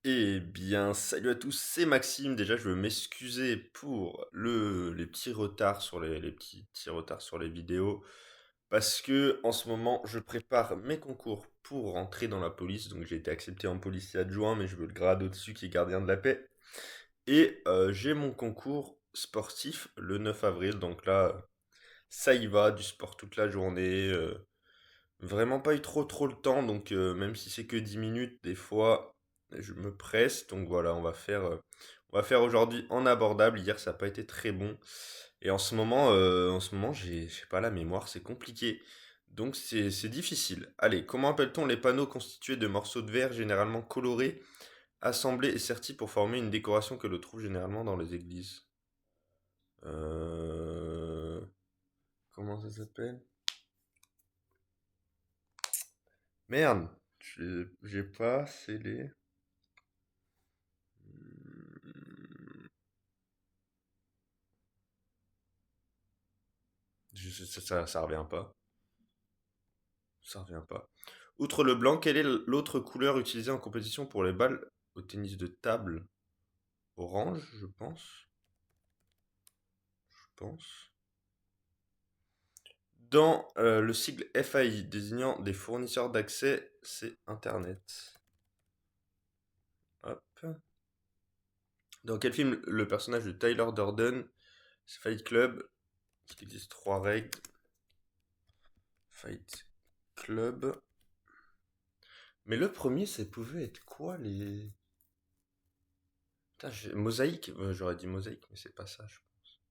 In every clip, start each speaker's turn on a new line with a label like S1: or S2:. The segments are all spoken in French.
S1: Eh bien, salut à tous, c'est Maxime. Déjà, je veux m'excuser pour les petits retards sur les petits retards sur les vidéos. Parce que en ce moment, je prépare mes concours pour rentrer dans la police. Donc, j'ai été accepté en policier adjoint, mais je veux le grade au-dessus qui est gardien de la paix. Et j'ai mon concours sportif le 9 avril. Donc là, ça y va, du sport toute la journée. Vraiment pas eu trop le temps, donc même si c'est que 10 minutes, des fois je me presse. Donc voilà, on va faire aujourd'hui en abordable. Hier ça n'a pas été très bon. Et en ce moment j'ai pas la mémoire, c'est compliqué. Donc c'est difficile. Allez, comment appelle-t-on les panneaux constitués de morceaux de verre généralement colorés, assemblés et sertis pour former une décoration que l'on trouve généralement dans les églises? Euh... Comment ça s'appelle? Merde, j'ai pas, c'est les... Ça revient pas. Ça revient pas. Outre le blanc, quelle est l'autre couleur utilisée en compétition pour les balles au tennis de table? Orange, je pense. Je pense. Dans le sigle FAI désignant des fournisseurs d'accès, c'est Internet. Hop. Dans quel film le personnage de Tyler Durden, c'est Fight Club, il existe trois règles. Fight Club. Mais le premier, ça pouvait être quoi les... Putain, Mosaïque? J'aurais dit mosaïque, mais c'est pas ça, je pense.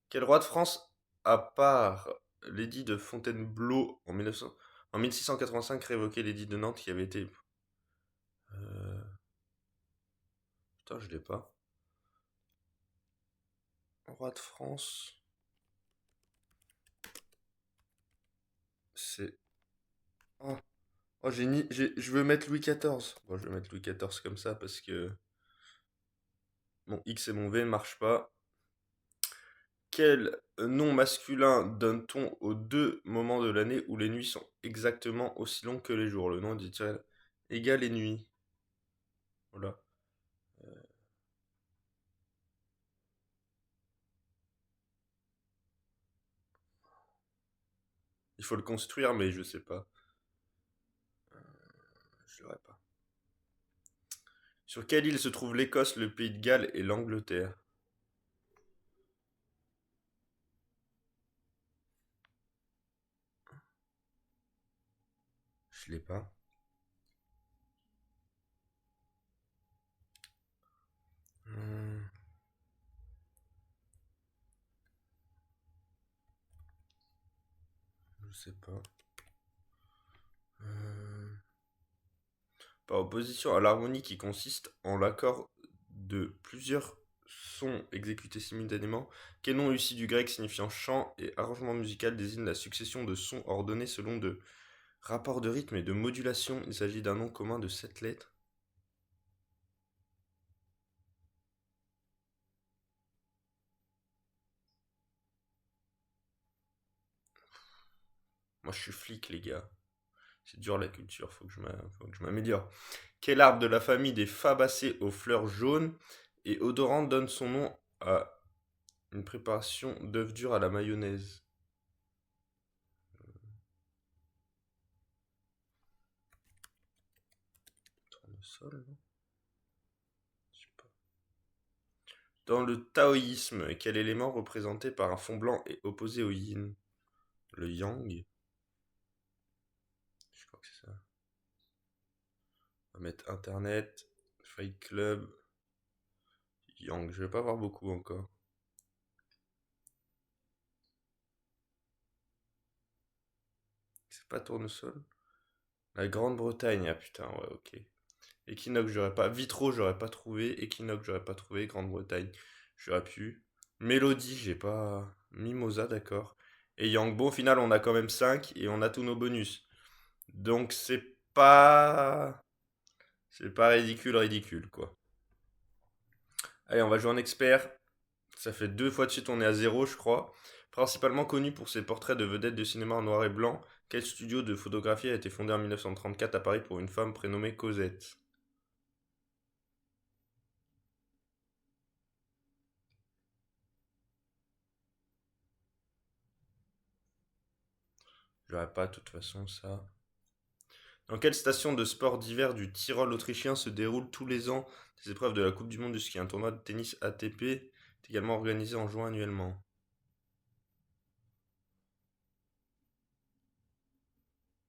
S1: Quel roi de France, à part l'édit de Fontainebleau en 1900 en 1685, révoquait l'édit de Nantes qui avait été... Euh, Putain, je l'ai pas. Roi de France, c'est... Oh, oh, je veux mettre Louis XIV. Bon, je vais mettre Louis XIV comme ça parce que mon X et mon V ne marchent pas. Quel nom masculin donne-t-on aux deux moments de l'année où les nuits sont exactement aussi longues que les jours? Le nom dit égal les nuits. Voilà. Il faut le construire, mais je sais pas. Je l'aurais pas. Sur quelle île se trouvent l'Écosse, le Pays de Galles et l'Angleterre? Je l'ai pas. Hmm, je sais pas. Euh, Par opposition à l'harmonie qui consiste en l'accord de plusieurs sons exécutés simultanément, quel nom issu du grec signifiant chant et arrangement musical désigne la succession de sons ordonnés selon de rapports de rythme et de modulation? Il s'agit d'un nom commun de 7 lettres. Moi je suis flic les gars. C'est dur la culture, faut que je m'améliore. Quel arbre de la famille des fabacées aux fleurs jaunes et odorantes donne son nom à une préparation d'œufs durs à la mayonnaise? Tournesol, non? Je sais pas. Dans le taoïsme, quel élément représenté par un fond blanc est opposé au yin? Le yang? Je crois que c'est ça. On va mettre internet, Fight Club, yang. Je vais pas voir beaucoup encore. C'est pas tournesol? La Grande-Bretagne, ah putain, ouais, ok. Equinox, j'aurais pas. Vitro, j'aurais pas trouvé. Equinox, j'aurais pas trouvé. Grande-Bretagne, j'aurais pu. Mélodie, j'ai pas. Mimosa, d'accord. Et Yang, bon, au final, on a quand même 5 et on a tous nos bonus. Donc, c'est pas. C'est pas ridicule, quoi. Allez, on va jouer en expert. Ça fait deux fois de suite, on est à zéro, je crois. Principalement connu pour ses portraits de vedettes de cinéma en noir et blanc, quel studio de photographie a été fondé en 1934 à Paris pour une femme prénommée Cosette? verrai pas de toute façon ça. Dans quelle station de sport d'hiver du Tyrol autrichien se déroulent tous les ans des épreuves de la Coupe du monde du ski? Un tournoi de tennis ATP est également organisé en juin annuellement.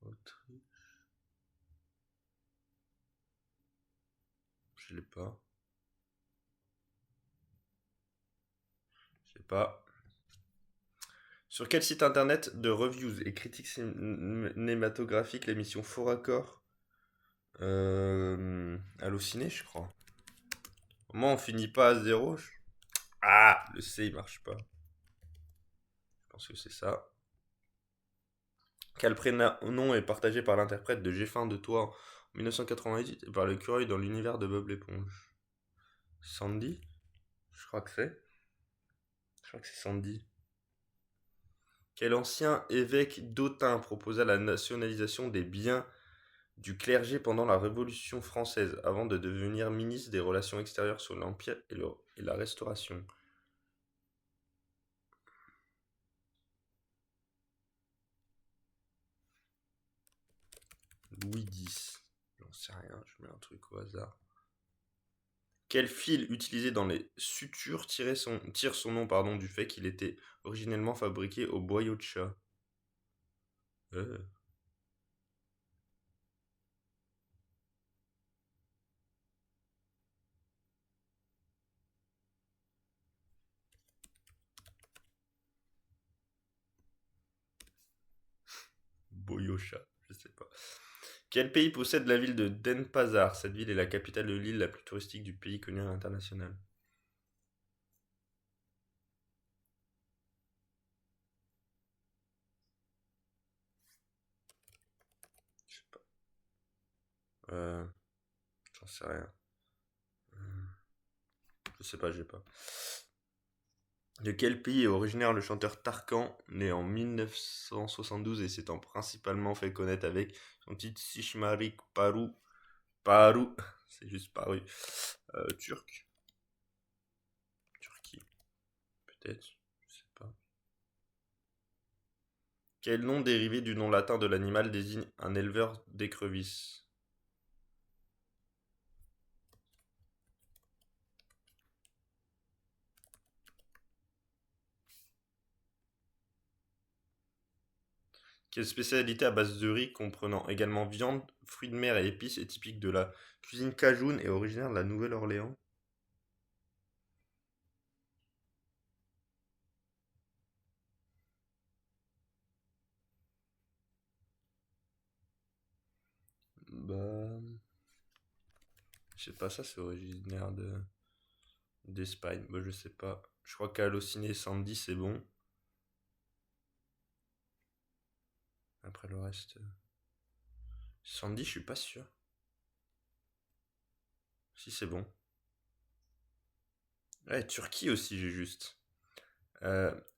S1: Autriche, je l'ai pas. Je sais pas. Sur quel site internet de reviews et critiques cinématographiques l'émission Faux Raccord Allociné, je crois. Au moins, on finit pas à zéro. Ah, le C, il marche pas. Je pense que c'est ça. Quel prénom est partagé par l'interprète de J'ai faim de toi en 1998 et par l'écureuil dans l'univers de Bob l'éponge? Sandy? Je crois que c'est. Je crois que c'est Sandy. Quel ancien évêque d'Autun proposa la nationalisation des biens du clergé pendant la Révolution française, avant de devenir ministre des Relations extérieures sous l'Empire et la Restauration? Louis X. J'en sais rien, je mets un truc au hasard. Quel fil utilisé dans les sutures tire son nom du fait qu'il était originellement fabriqué au boyau de chat? Euh, boyau chat, je sais pas. Quel pays possède la ville de Denpasar? Cette ville est la capitale de l'île la plus touristique du pays connue à l'international. Je sais pas. Euh, J'en sais rien. Je sais pas, j'ai pas. De quel pays est originaire le chanteur Tarkan, né en 1972 et s'étant principalement fait connaître avec son titre Sishmarik Paru? Paru, c'est juste paru. Turc, Turquie, peut-être, je sais pas. Quel nom dérivé du nom latin de l'animal désigne un éleveur d'écrevisses? Quelle spécialité à base de riz comprenant également viande, fruits de mer et épices est typique de la cuisine cajoune et originaire de la Nouvelle-Orléans? Bah, je sais pas, ça c'est originaire d'Espagne. Bah, je sais pas. Je crois qu'Allociné et Sandy c'est bon. Après le reste. Sandy, je suis pas sûr. Si c'est bon. Ouais, Turquie aussi, j'ai juste.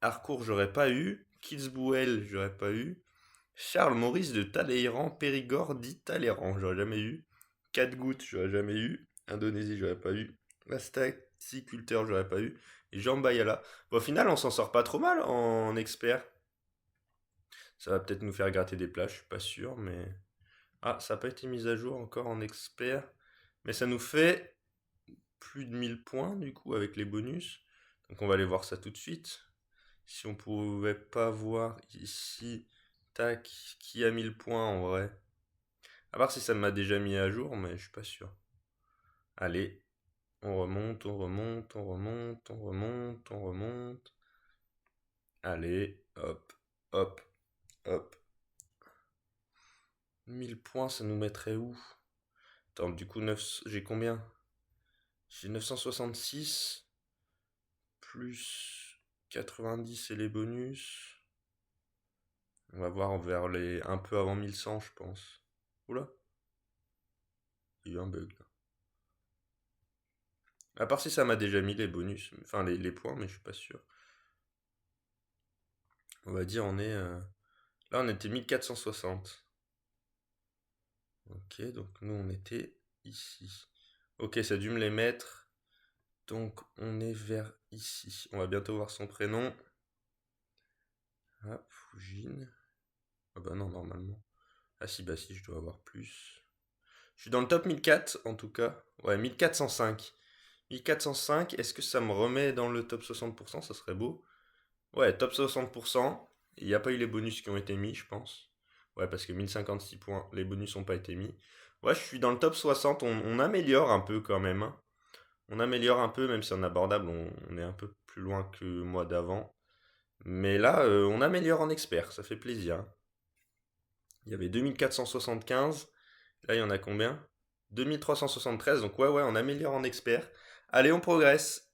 S1: Harcourt, j'aurais pas eu. Kitzbühel, j'aurais pas eu. Charles Maurice de Talleyrand, Périgord dit Talleyrand, j'aurais jamais eu. Catgoutte, j'aurais jamais eu. Indonésie, j'aurais pas eu. Mastaxiculteur, j'aurais pas eu. Et Jean Bayala. Bon, au final, on s'en sort pas trop mal en expert. Ça va peut-être nous faire gratter des plats, je suis pas sûr, mais. Ah, ça n'a pas été mis à jour encore en expert. Mais ça nous fait plus de 1000 points du coup avec les bonus. Donc on va aller voir ça tout de suite. Si on pouvait pas voir ici, tac, qui a 1000 points en vrai. À part si ça m'a déjà mis à jour, mais je suis pas sûr. Allez, on remonte, on remonte, on remonte, on remonte, on remonte. Allez, hop, hop, hop. 1000 points, ça nous mettrait où? Attends, du coup, j'ai combien? J'ai 966 plus 90 et les bonus. On va voir vers les un peu avant 1100, je pense. Oula, il y a eu un bug là. À part si ça m'a déjà mis les bonus, enfin les points, mais je suis pas sûr. On va dire on est là on était 1460. Ok, donc nous on était ici. Ok, ça a dû me les mettre. Donc on est vers ici. On va bientôt voir son prénom. Ah, Fujin. Ah bah non, normalement. Ah si, bah si, je dois avoir plus. Je suis dans le top 1004 en tout cas. Ouais, 1405. 1405, est-ce que ça me remet dans le top 60%? Ça serait beau. Ouais, top 60%. Il n'y a pas eu les bonus qui ont été mis, je pense. Ouais, parce que 1056 points, les bonus n'ont pas été mis. Ouais, je suis dans le top 60. On améliore un peu quand même, hein. On améliore un peu, même si en abordable, on est un peu plus loin que moi d'avant. Mais là, on améliore en expert, ça fait plaisir, hein. Il y avait 2475. Là, il y en a combien? 2373. Donc ouais, on améliore en expert. Allez, on progresse.